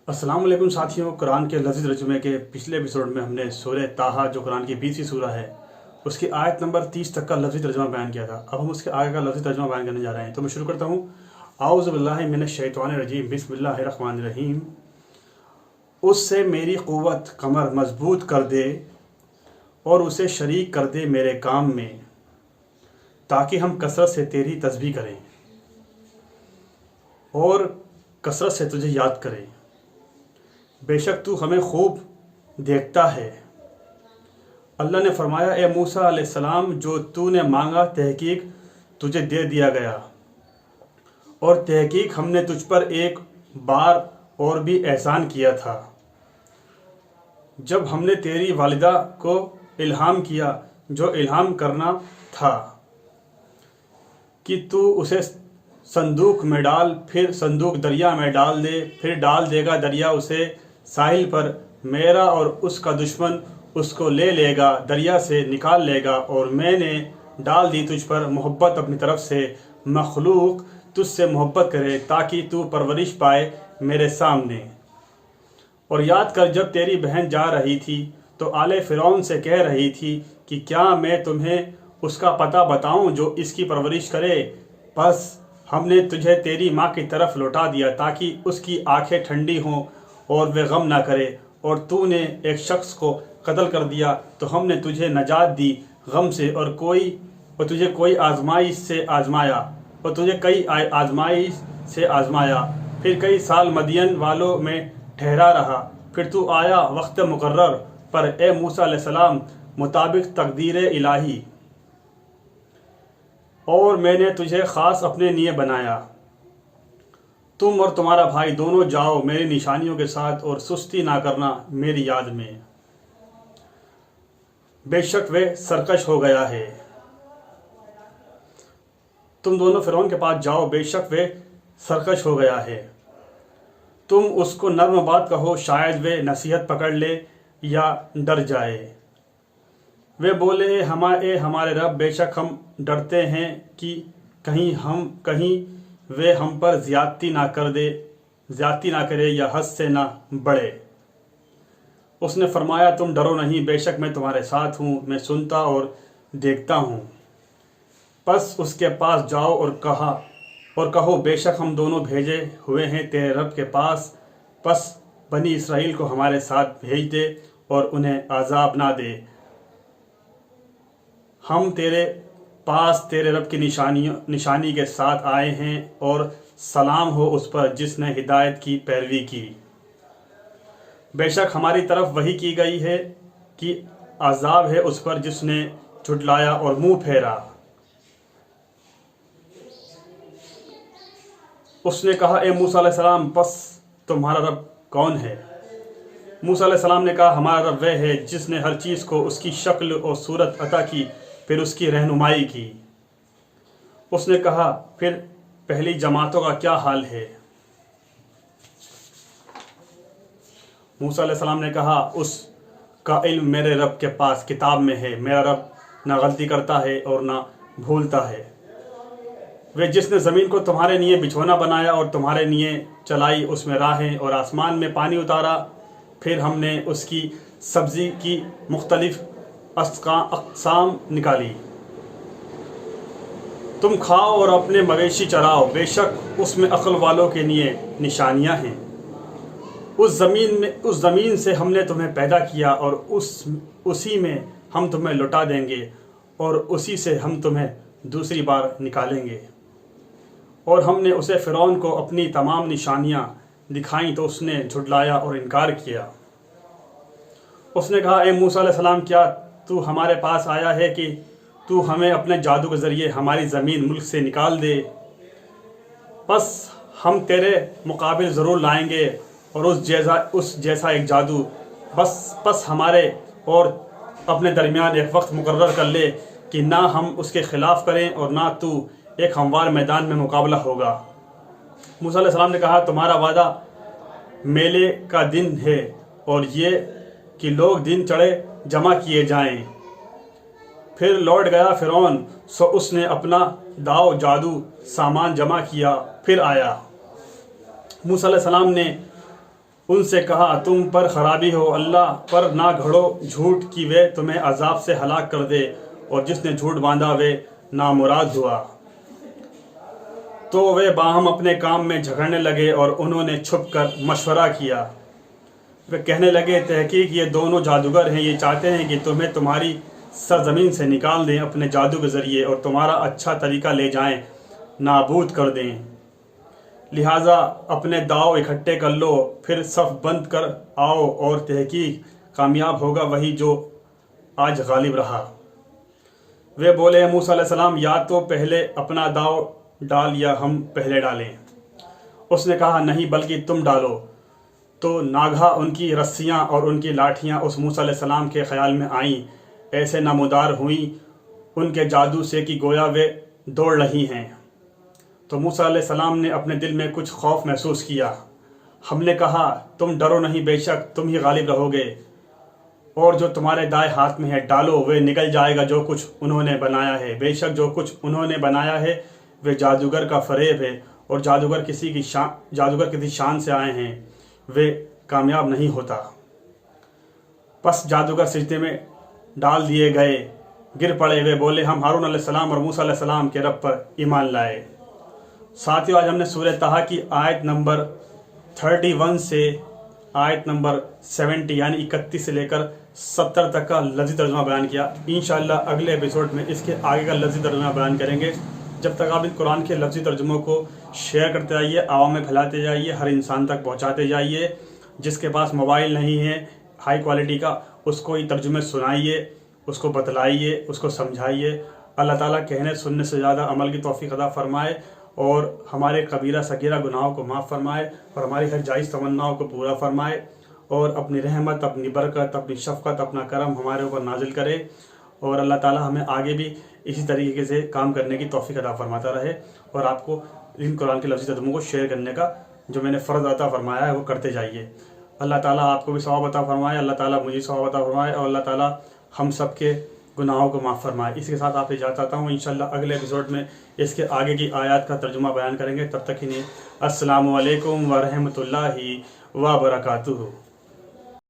अस्सलाम वालेकुम साथियों। कुरान के लफ्ज़ तर्जुमे के पिछले एपिसोड में हमने सूरह ताहा जो कुरान की 20वीं सूरह है उसकी आयत नंबर 30 तक का लफ्ज़ी तर्जुमा बयान किया था। अब हम उसके आगे का लफ्ज़ी तर्जुमा बयान करने जा रहे हैं। तो मैं शुरू करता हूँ। आऊज़ु बिल्लाहि मिनश शैतानिर रजीम, बिस्मिल्लाहिर रहमानिर रहीम। उससे मेरी क़ुव्वत कमर मजबूत कर दे और उसे शरीक कर दे मेरे काम में, ताकि हम कसरत से तेरी तस्बीह करें और कसरत से तुझे याद करें। बेशक तू हमें खूब देखता है। अल्लाह ने फरमाया, ए मूसा अलैहिस्सलाम, जो तूने मांगा तहकीक तुझे दे दिया गया, और तहकीक हमने तुझ पर एक बार और भी एहसान किया था, जब हमने तेरी वालिदा को इल्हाम किया जो इल्हाम करना था कि तू उसे संदूक में डाल, फिर संदूक दरिया में डाल दे, फिर डाल देगा दरिया उसे साहिल पर। मेरा और उसका दुश्मन उसको ले लेगा, दरिया से निकाल लेगा, और मैंने डाल दी तुझ पर मोहब्बत अपनी तरफ से। मखलूक तुझसे मोहब्बत करे ताकि तू परवरिश पाए मेरे सामने। और याद कर, जब तेरी बहन जा रही थी तो आले फ़िरौन से कह रही थी कि क्या मैं तुम्हें उसका पता बताऊं जो इसकी परवरिश करे। बस हमने तुझे तेरी माँ की तरफ लौटा दिया ताकि उसकी आंखें ठंडी हों और वे गम ना करे। और तूने एक शख्स को कत्ल कर दिया तो हमने तुझे नजात दी गम से, और तुझे कोई आजमाइश से आजमाया, और तुझे कई आजमाइश से आजमाया। फिर कई साल मदियन वालों में ठहरा रहा, फिर तू आया वक्त मुकर्रर पर, ए मूसा अलैहिस्सलाम, मुताबिक तकदीर इलाही, और मैंने तुझे ख़ास अपने लिए बनाया। तुम और तुम्हारा भाई दोनों जाओ मेरी निशानियों के साथ, और सुस्ती ना करना मेरी याद में। बेशक वे सरकश हो गया है। तुम दोनों फ़िरौन के पास जाओ, बेशक वे सरकश हो गया है। तुम उसको नर्म बात कहो, शायद वे नसीहत पकड़ ले या डर जाए। वे बोले, हमारे रब, बेशक हम डरते हैं कि कहीं वे हम पर ज़्यादती ना करे या हद से ना बढ़े। उसने फरमाया, तुम डरो नहीं, बेशक मैं तुम्हारे साथ हूँ, मैं सुनता और देखता हूँ। बस उसके पास जाओ और कहो, बेशक हम दोनों भेजे हुए हैं तेरे रब के पास। बस बनी इसराइल को हमारे साथ भेज दे और उन्हें आज़ाब ना दे। हम तेरे पास तेरे रब की निशानी के साथ आए हैं, और सलाम हो उस पर जिसने हिदायत की पैरवी की। बेशक हमारी तरफ वही की गई है कि अज़ाब है उस पर जिसने झुटलाया और मुंह फेरा। उसने कहा, ए मूसा अलैहिस्सलाम, बस तुम्हारा रब कौन है? मूसा अलैहिस्सलाम ने कहा, हमारा रब वह है जिसने हर चीज़ को उसकी शक्ल और सूरत अता की, फिर उसकी रहनुमाई की। उसने कहा, फिर पहली जमातों का क्या हाल है? मूसा अलैहिस्सलाम ने कहा, उसका इल्म मेरे रब के पास किताब में है। मेरा रब ना गलती करता है और ना भूलता है। वे जिसने ज़मीन को तुम्हारे लिए बिछौना बनाया और तुम्हारे लिए चलाई उसमें राहें, और आसमान में पानी उतारा, फिर हमने उसकी सब्ज़ी की मुख्तलिफ अक़साम निकाली। तुम खाओ और अपने मवेशी चराओ, बेशक उसमें अक्ल वालों के लिए निशानियां हैं। उस ज़मीन से हमने तुम्हें पैदा किया, और उसी में हम तुम्हें लौटा देंगे, और उसी से हम तुम्हें दूसरी बार निकालेंगे। और हमने उसे फ़िरौन को अपनी तमाम निशानियां दिखाईं तो उसने झुटलाया और इनकार किया। उसने कहा, ए मूसा अलैहिस्सलाम, क्या तू हमारे पास आया है कि तू हमें अपने जादू के ज़रिए हमारी ज़मीन मुल्क से निकाल दे? बस हम तेरे मुकाबिल ज़रूर लाएंगे, और उस जैसा एक जादू। बस हमारे और अपने दरमियान एक वक्त मुकर्रर कर ले कि ना हम उसके ख़िलाफ़ करें और ना तू एक हमवार मैदान में मुकाबला होगा। मूसा अलैहिस्सलाम ने कहा, तुम्हारा वादा मेले का दिन है, और ये कि लोग दिन चढ़े जमा किए जाएं। फिर लौट गया फ़िरौन, सो उसने अपना दाव जादू सामान जमा किया, फिर आया। मूसा अलैहिस्सलाम ने ان سے کہا تم پر خرابی ہو، اللہ پر نہ گھڑو جھوٹ کہ وہ تمہیں عذاب سے ہلاک کر دے، اور جس نے جھوٹ باندھا وہ نامراد ہوا۔ تو وہ باہم اپنے کام میں جھگڑنے لگے اور انہوں نے چھپ کر مشورہ کیا۔ وہ کہنے لگے تحقیق یہ دونوں جادوگر ہیں، یہ چاہتے ہیں کہ تمہیں تمہاری سرزمین سے نکال دیں اپنے جادو کے ذریعے اور تمہارا اچھا طریقہ لے جائیں، نابود کر دیں۔ لہٰذا اپنے داؤ اکٹھے کر لو، پھر صف بند کر آؤ، اور تحقیق کامیاب ہوگا وہی جو آج غالب رہا۔ وہ بولے موسیٰ علیہ السلام یا تو پہلے اپنا داؤ ڈال یا ہم پہلے ڈالیں۔ اس نے کہا نہیں بلکہ تم ڈالو۔ تو ناگہا ان کی رسیاں اور ان کی لاٹھیاں اس موسیٰ علیہ السلام کے خیال میں آئیں، ایسے نمودار ہوئیں ان کے جادو سے کہ گویا وہ دوڑ رہی ہیں۔ تو موسیٰ علیہ السلام نے اپنے دل میں کچھ خوف محسوس کیا۔ ہم نے کہا تم ڈرو نہیں، بے شک تم ہی غالب رہو گے، اور جو تمہارے دائیں ہاتھ میں ہے ڈالو، وہ نکل جائے گا جو کچھ انہوں نے بنایا ہے۔ بے شک جو کچھ انہوں نے بنایا ہے وہ جادوگر کا فریب ہے، اور جادوگر کسی شان سے آئے ہیں، وہ کامیاب نہیں ہوتا۔ پس جادوگر سجدے میں ڈال دیے گئے، گر پڑے، وہ بولے ہم ہارون علیہ السلام اور موسیٰ علیہ السلام کے رب پر ایمان لائے۔ ساتھیو آج ہم نے سورہ طٰہٰ کی آیت نمبر 31 سے آیت نمبر 70 یعنی 31 سے لے کر 70 تک کا لفظی ترجمہ بیان کیا۔ انشاءاللہ اگلے ایپیسوڈ میں اس کے آگے کا لفظی ترجمہ بیان کریں گے۔ جب تک آپ اس قرآن کے لفظی ترجموں کو شیئر کرتے جائیے، عوام میں پھیلاتے جائیے، ہر انسان تک پہنچاتے جائیے۔ جس کے پاس موبائل نہیں ہے ہائی کوالٹی کا، اس کو یہ ترجمے سنائیے، اس کو بتلائیے، اس کو سمجھائیے۔ اللہ تعالیٰ کہنے سننے سے زیادہ عمل کی توفیق عطا فرمائے، اور ہمارے کبیرہ صغیرہ گناہوں کو معاف فرمائے، اور ہماری ہر جائز تمناؤں کو پورا فرمائے، اور اپنی رحمت، اپنی برکت، اپنی شفقت، اپنا کرم ہمارے اوپر نازل کرے، اور اللہ تعالیٰ ہمیں آگے بھی اسی طریقے سے کام کرنے کی توفیق عطا فرماتا رہے، اور آپ کو ان قرآن کے لفظی ترجموں کو شیئر کرنے کا جو میں نے فرض عطا فرمایا ہے وہ کرتے جائیے۔ اللہ تعالیٰ آپ کو بھی ثواب عطا فرمائے، اللہ تعالیٰ مجھے ثواب عطا فرمائے، اور اللہ تعالیٰ ہم سب کے گناہوں کو معاف فرمائے۔ اس کے ساتھ آپ اجازت چاہتا ہوں، انشاءاللہ اگلے ایپیسوڈ میں اس کے آگے کی آیات کا ترجمہ بیان کریں گے۔ تب تک کے لیے السلام علیکم ورحمۃ اللہ وبرکاتہ۔